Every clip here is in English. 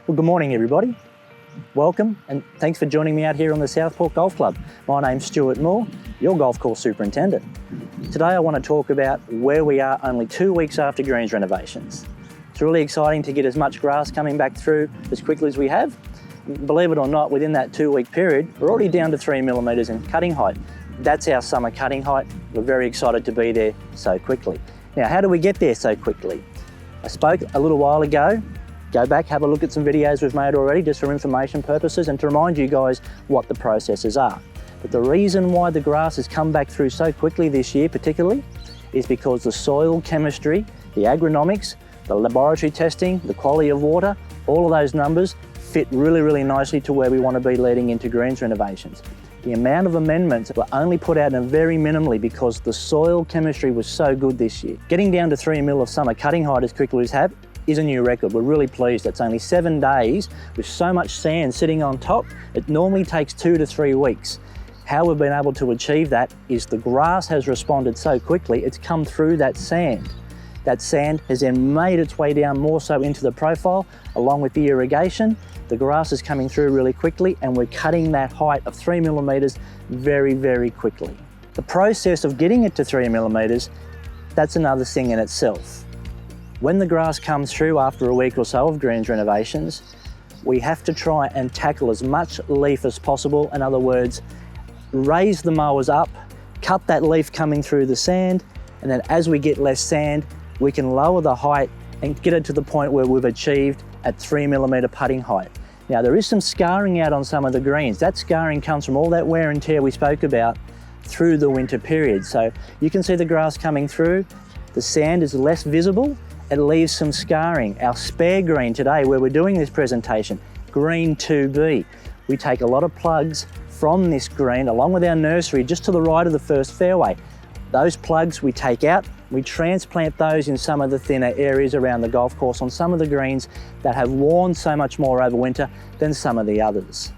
Well, good morning everybody. Welcome and thanks for joining me out here on the Southport Golf Club. My name's Stuart Moore, your golf course superintendent. Today I want to talk about where we are only 2 weeks after greens renovations. It's really exciting to get as much grass coming back through as quickly as we have. Believe it or not, within that 2 week period, we're already down to 3 millimetres in cutting height. That's our summer cutting height. We're very excited to be there so quickly. Now, how do we get there so quickly? I spoke a little while ago. Go back, have a look at some videos we've made already just for information purposes and to remind you guys what the processes are. But the reason why the grass has come back through so quickly this year particularly is because the soil chemistry, the agronomics, the laboratory testing, the quality of water, all of those numbers fit really nicely to where we want to be leading into greens renovations. The amount of amendments were only put out in very minimally because the soil chemistry was so good this year. Getting down to 3 mil of summer cutting height as quickly as we have is a new record. We're really pleased. It's only 7 days with so much sand sitting on top. It normally takes 2 to 3 weeks. How we've been able to achieve that is the grass has responded so quickly, it's come through that sand. That sand has then made its way down more so into the profile along with the irrigation. The grass is coming through really quickly and we're cutting that height of 3 millimetres very quickly. The process of getting it to 3 millimetres, that's another thing in itself. When the grass comes through after a week or so of greens renovations, we have to try and tackle as much leaf as possible. In other words, raise the mowers up, cut that leaf coming through the sand, and then as we get less sand, we can lower the height and get it to the point where we've achieved at 3 millimetre putting height. Now there is some scarring out on some of the greens. That scarring comes from all that wear and tear we spoke about through the winter period. So you can see the grass coming through, the sand is less visible, it leaves some scarring. Our spare green today, where we're doing this presentation, green 2B, we take a lot of plugs from this green along with our nursery just to the right of the first fairway. Those plugs we take out, we transplant those in some of the thinner areas around the golf course on some of the greens that have worn so much more over winter than some of the others.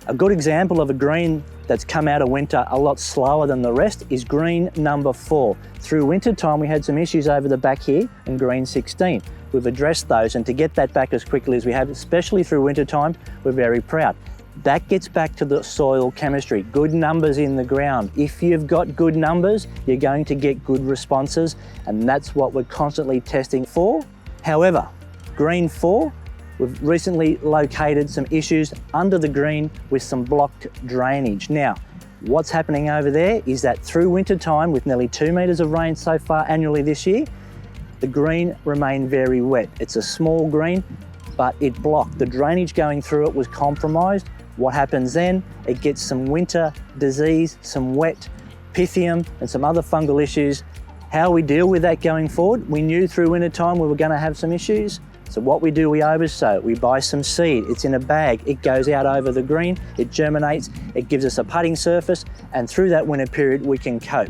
A good example of a green that's come out of winter a lot slower than the rest is green number 4. Through winter time we had some issues over the back here in green 16. We've addressed those, and to get that back as quickly as we have, especially through winter time, we're very proud. That gets back to the soil chemistry, good numbers in the ground. If you've got good numbers, you're going to get good responses, and that's what we're constantly testing for. However, green 4, we've recently located some issues under the green with some blocked drainage. Now, what's happening over there is that through winter time, with nearly 2 metres of rain so far annually this year, the green remained very wet. It's a small green, but it blocked. The drainage going through it was compromised. What happens then? It gets some winter disease, some wet pythium and some other fungal issues. How we deal with that going forward? We knew through winter time we were going to have some issues. So what we do, we oversow, we buy some seed, it's in a bag, it goes out over the green, it germinates, it gives us a putting surface, and through that winter period we can cope.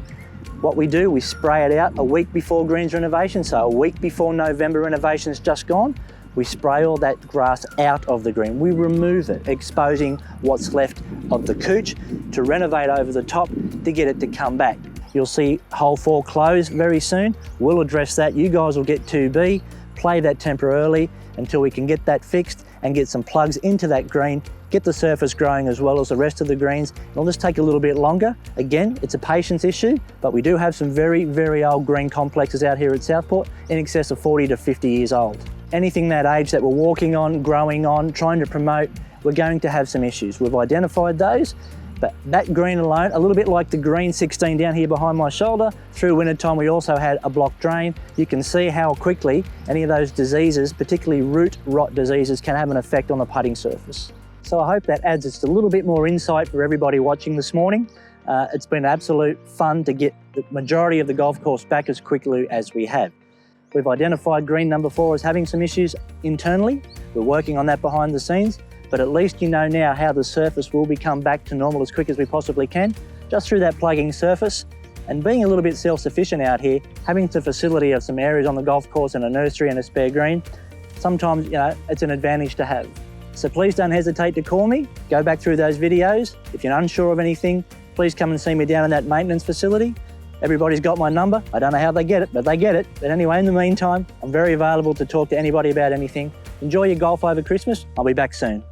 What we do, we spray it out a week before greens renovation, so a week before November renovation's just gone, we spray all that grass out of the green. We remove it, exposing what's left of the couch to renovate over the top to get it to come back. You'll see hole 4 close very soon. We'll address that. You guys will get 2B, play that temporarily until we can get that fixed and get some plugs into that green, get the surface growing as well as the rest of the greens. It'll just take a little bit longer. Again, it's a patience issue, but we do have some very old green complexes out here at Southport in excess of 40 to 50 years old. Anything that age that we're walking on, growing on, trying to promote, we're going to have some issues. We've identified those, but that green alone, a little bit like the green 16 down here behind my shoulder, through winter time we also had a blocked drain. You can see how quickly any of those diseases, particularly root rot diseases, can have an effect on the putting surface. So I hope that adds just a little bit more insight for everybody watching this morning. It's been absolute fun to get the majority of the golf course back as quickly as we have. We've identified green number 4 as having some issues internally. We're working on that behind the scenes, but at least you know now how the surface will become back to normal as quick as we possibly can, just through that plugging surface. And being a little bit self-sufficient out here, having the facility of some areas on the golf course and a nursery and a spare green, sometimes, it's an advantage to have. So please don't hesitate to call me, go back through those videos. If you're unsure of anything, please come and see me down in that maintenance facility. Everybody's got my number. I don't know how they get it, but they get it. But anyway, in the meantime, I'm very available to talk to anybody about anything. Enjoy your golf over Christmas. I'll be back soon.